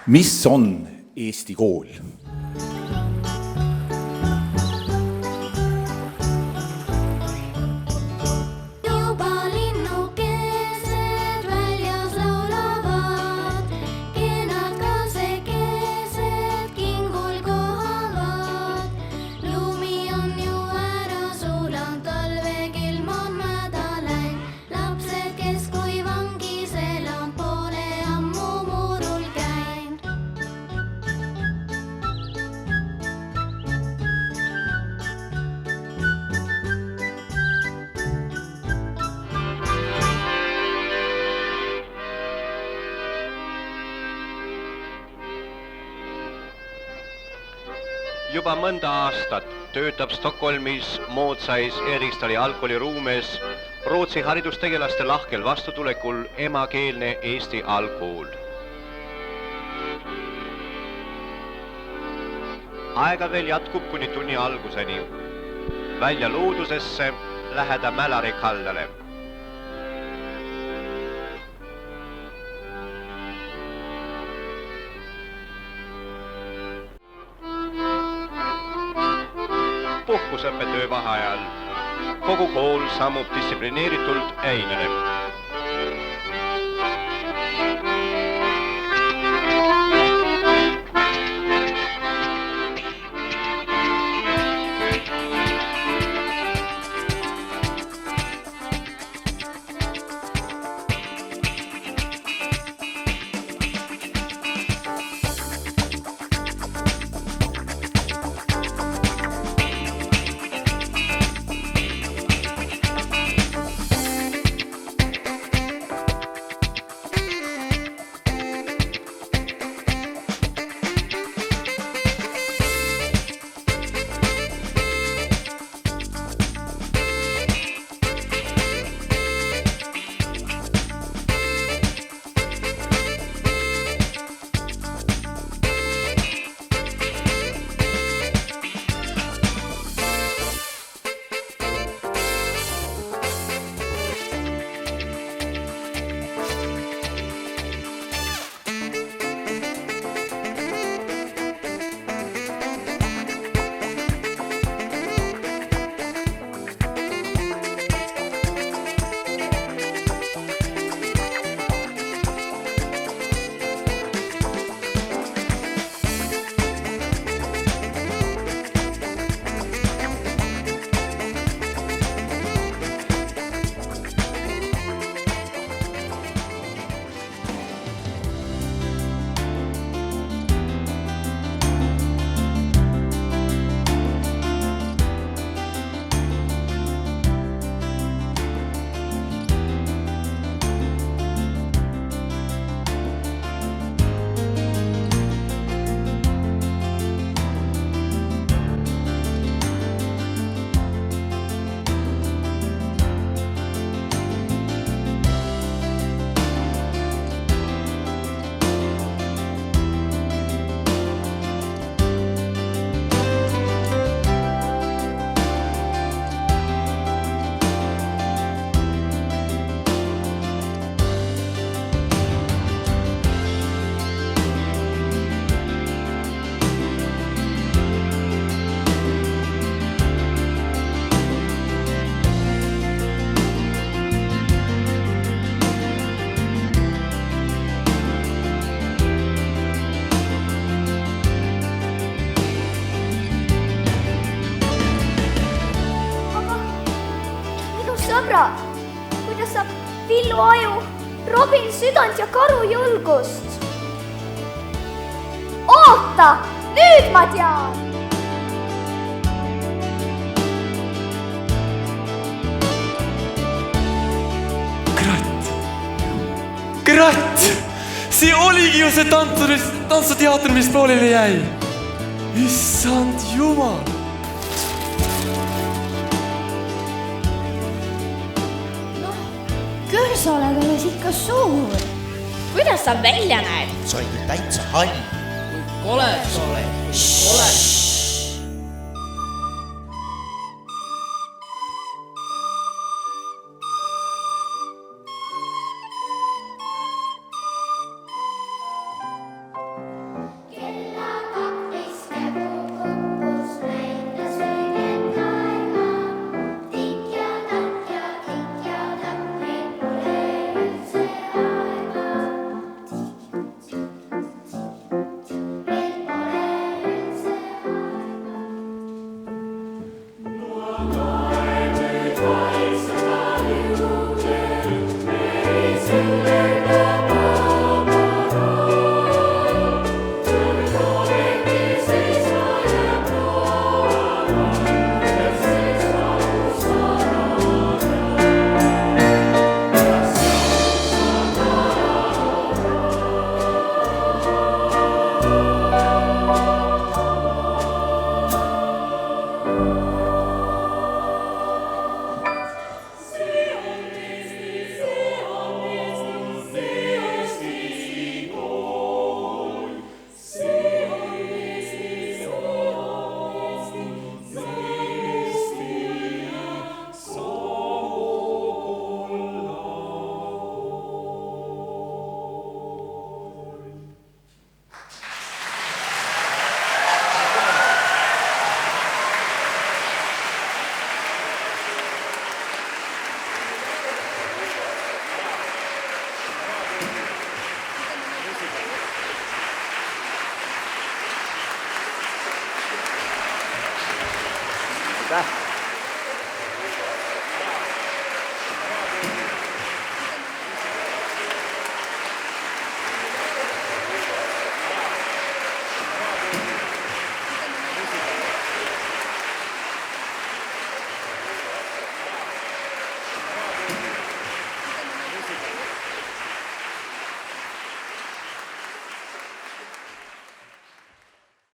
Mis on Eesti kool? Juba mõnda aastat töötab Stockholmis moodsais Erikstali algkooliruumes Rootsi haridustegelaste lahkel vastutulekul emakeelne Eesti algkool. Aega veel jätkub kuni tunni alguseni. Välja loodusesse läheda Mälari kaldale. Puhkusõppetöö vaheajal. Kogu kool sammub distsiplineeritult einele. Sõbrad, kuidas saab Villu aju, Robin südant ja Karu julgust? Oota, nüüd ma tean! Kratt! See oligi ju see tantsuteater, mis pooleli jäi. Issand jumal! Küll sa oled alles ikka suur. Kuidas sa välja näed? Sa oled täitsa hall. Kole sa oled.